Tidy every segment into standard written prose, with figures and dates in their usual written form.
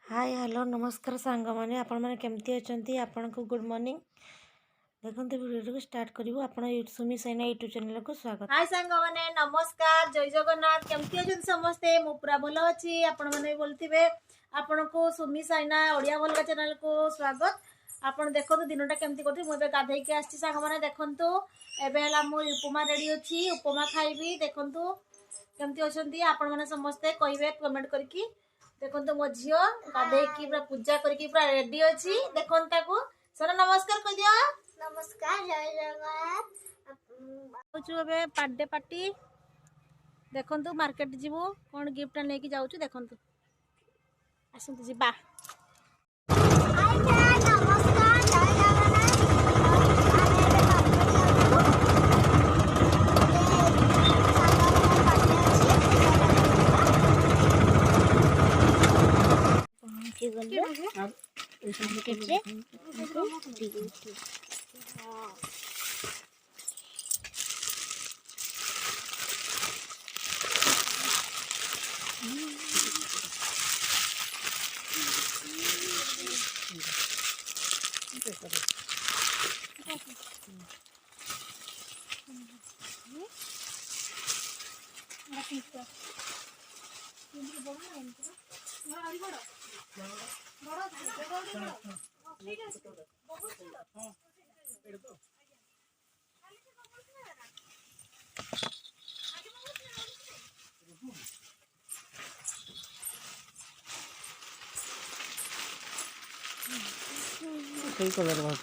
Hi hello नमस्कार सांग मैंने आपण मैंने केमती अच्छा आपण को गुड मॉर्निंग देखो वीडियो को स्टार्ट करूँ आप सुमी सैना यूट्यूब चैनल को स्वागत। हाय सांग मैंने नमस्कार जय जगन्नाथ केमती अच्छा समस्ते मु पूरा भल अच्छी आपण मैंने बोलते आपण को सुमी सैना ओडिया भलका चैनल को स्वागत। आपण देखो दिनटा केमती करती मुझे गाधे के आसी सांग मैंने देखु एबेला मु उपमा रेडी अच्छी उपमा खाइबी देखु केमती अच्छा आपण मैंने समस्ते कहे कमेंट करके देखो मो झी गाधे की पूरा पूजा करके पूरा रेडी अच्छी देखो सर नमस्कार कह दिया नमस्कार जय जगन्नाथ ए बर्थडे पार्टी देखु मार्केट जीवु कौन गिफ्ट लेके जाऊँ देखु आसतु जीवा नमस्कार जय सही कलर बहुत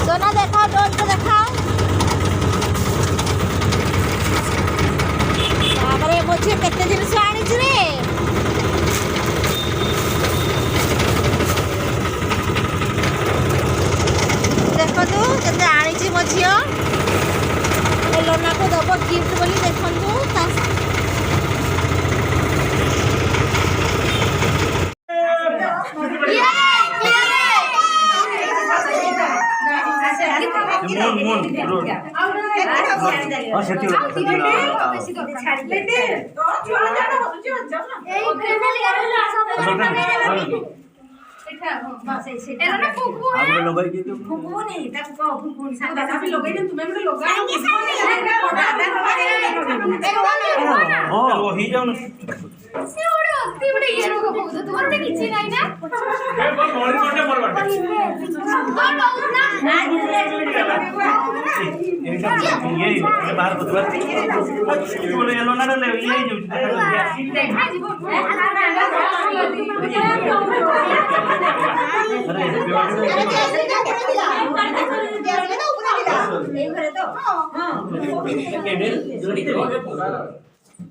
सोना देखा डोल को देखा मुझे केते जिनिस आनी रे देखो केते आनी मो झी लोना को दब गिफ्ट बोली देखु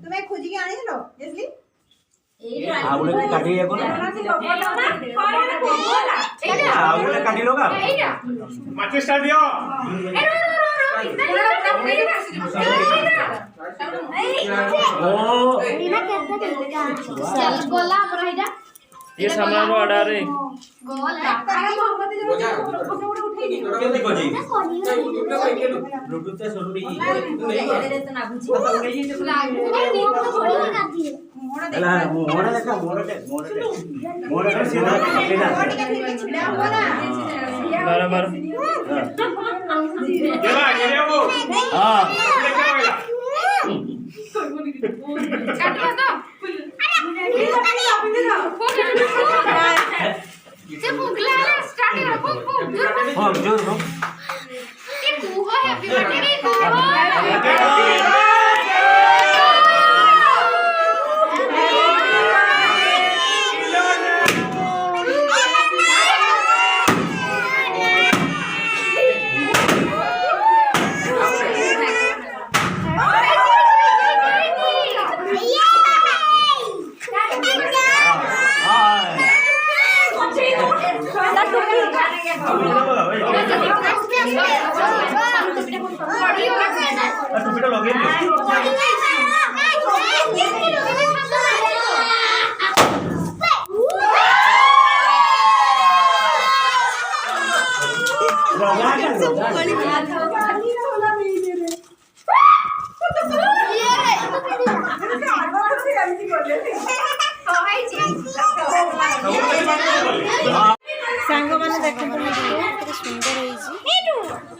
তুমি খুঁজিকি আনিছিল জেসলি ये सामान वाला रे बराबर सांग मैंने देखो मिट्टू केते सुंदर होईची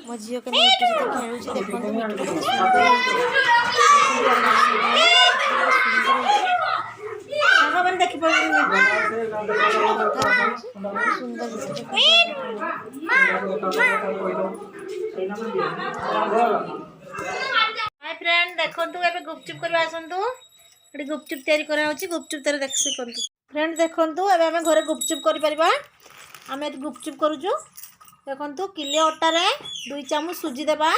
मो झियो के मिट्टू सहित खेलुची देखो मिट्टू केते सुंदर सांग मैंने देखि हाय फ्रेंड देखो एबे गुपचुप करबा आसंतु एटी गुपचुप तैयारी करा होची गुपचुप तैयारी देख सिकंतु फ्रेंड देखंतु एबे हमें घरे गुपचुप करि परिबा आमे गुपचुप करूछु देखंतु किले अटा रे 2 चामच सुजी देबा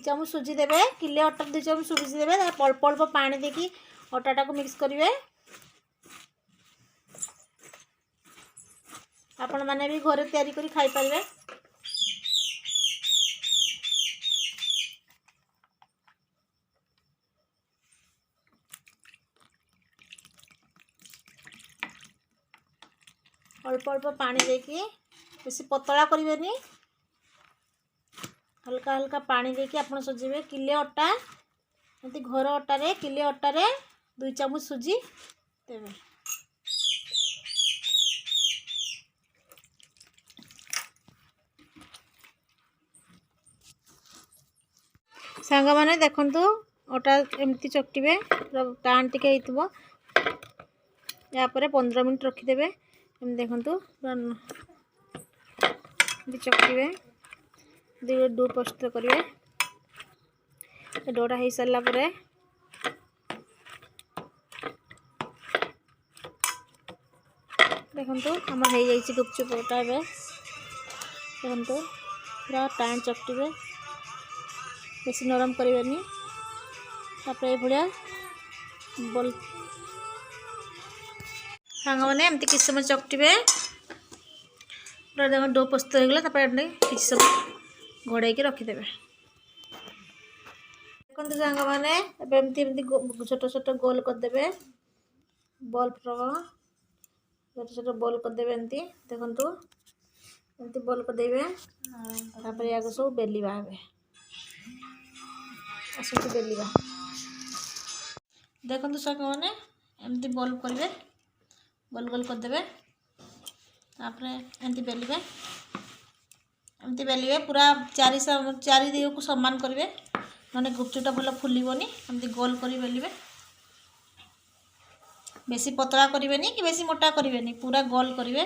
चामच सुजी देबे किले अटा 2 चामच सुजी देबे अल्प अल्प पानी देकी अटाटा को मिक्स करिवे आपण माने भी घरे तैयारी करी खाई परिबे अल्प अल्प पानी देकी बेसी पतला करिवेनी हल्का हल्का पानी देकी आपण सजीबे किले अटा एंती घर अटा रे किले अटा रे 2 चामच सुजी देबे सांग माने देखंतु अटा एमती चकटिबे टाण टिके हेतबो या परे 15 मिनिट रखी देबे एम देखंतु चकटिबे डो प्रस्तुत करेंगे डोटा हो सारा पर देखो आम हो गुपचुपटा देखो पूरा टाण चकटिबे बेसी नरम करेंगे भाया बोल सांग मैंने एमती किसी समय चकटिबे पूरा देखो डो प्रस्तुत हो गला किसी समय घोड़े रखीदे देखो सांग मैंने एमती छोट छोट गोल करदे बल्ब छोट छोट बॉल करदे एमती देखो ଏମିତି ବଲ୍ କରିଦେବେ। ତାପରେ ୟାକୁ ସବୁ ବେଲିବା ଏବେ। ଆସନ୍ତୁ ବେଲିବା। ଦେଖନ୍ତୁ ସାଙ୍ଗମାନେ ଏମିତି ବଲ୍ କରିବେ, ଗୋଲ ଗୋଲ କରିଦେବେ। ତାପରେ ଏମିତି ବେଲିବେ, ଏମିତି ବେଲିବେ ପୁରା ଚାରି ଦିଗକୁ ସମାନ କରିବେ, ନହେଲେ ଗୁପଚୁପଟା ଭଲ ଫୁଲିବନି। ଏମିତି ଗୋଲ କରି ବେଲିବେ, ବେଶୀ ପତଳା କରିବେନି କି ବେଶୀ ମୋଟା କରିବେନି, ପୁରା ଗୋଲ କରିବେ,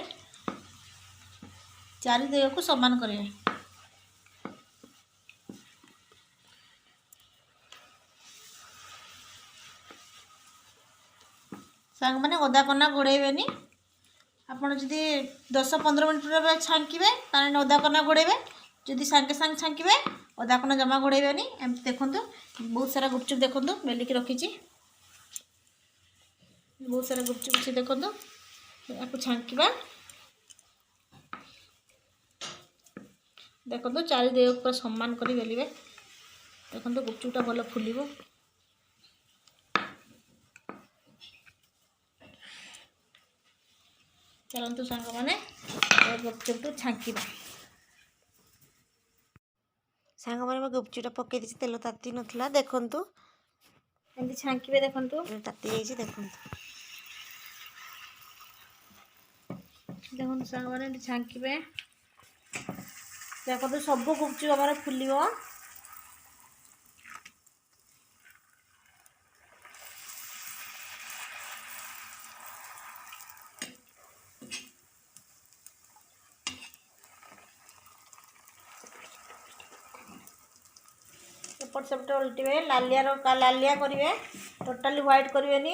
ଚାରି ଦିଗକୁ ସମାନ କରିବେ। ସାଙ୍ଗମାନେ ଅଦା କନା ଘୋଡ଼େଇବେନି। ଆପଣ ଯଦି 10-15 ମିନିଟ୍ରେ ଛାଙ୍କିବେ ତାହେଲେ ଅଦା କନା ଘୋଡ଼େଇବେ। ଯଦି ସାଙ୍ଗେ ସାଙ୍ଗେ ଛାଙ୍କିବେ ଅଦା କନା ଜମା ଘୋଡ଼େଇବେନି। ଏମିତି ଦେଖନ୍ତୁ ବହୁତ ସାରା ଗୁପଚୁପ୍ ଦେଖନ୍ତୁ ବେଲିକି ରଖିଛି। ବହୁତ ସାରା ଗୁପଚୁପ୍ ଅଛି ଦେଖନ୍ତୁ। ୟାକୁ ଛାଙ୍କିବା। ଦେଖନ୍ତୁ ଚାରି ଦିଗ ପୁରା ସମାନ କରି ବେଲିବେ। ଦେଖନ୍ତୁ ଗୁପଚୁପଟା ଭଲ ଫୁଲିବ। ଚାଲନ୍ତୁ ସାଙ୍ଗମାନେ ଗୁପଚୁପକୁ ଛାଙ୍କିବା। ସାଙ୍ଗମାନେ ମୁଁ ଗୁପଚୁପଟା ପକେଇ ଦେଇଛି, ତେଲ ତାତି ନଥିଲା। ଦେଖନ୍ତୁ ଏମିତି ଛାଙ୍କିବେ। ଦେଖନ୍ତୁ ତାତି ଯାଇଛି। ଦେଖନ୍ତୁ ସାଙ୍ଗମାନେ ଏମିତି ଛାଙ୍କିବେ। ଦେଖନ୍ତୁ ସବୁ ଗୁପଚୁପ୍ ଆମର ଫୁଲିବ। ଏପଟ ସେପଟ ଓଲଟିବେ, ଲାଲିଆ କରିବେ, ଟୋଟାଲି ହ୍ୱାଇଟ୍ କରିବେନି।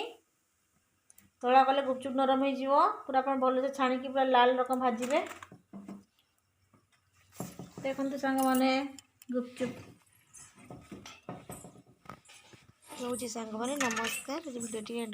ତଳା କଲେ ଗୁପଚୁପ୍ ନରମ ହେଇଯିବ। ପୁରା ଆପଣ ଭଲସେ ଛାଣିକି ପୁରା ଲାଲ ରକମ ଭାଜିବେ। ଦେଖନ୍ତୁ ସାଙ୍ଗମାନେ ଗୁପଚୁପ୍ ରହୁଛି। ସାଙ୍ଗମାନେ ନମସ୍କାର। ଭିଡ଼ିଓଟି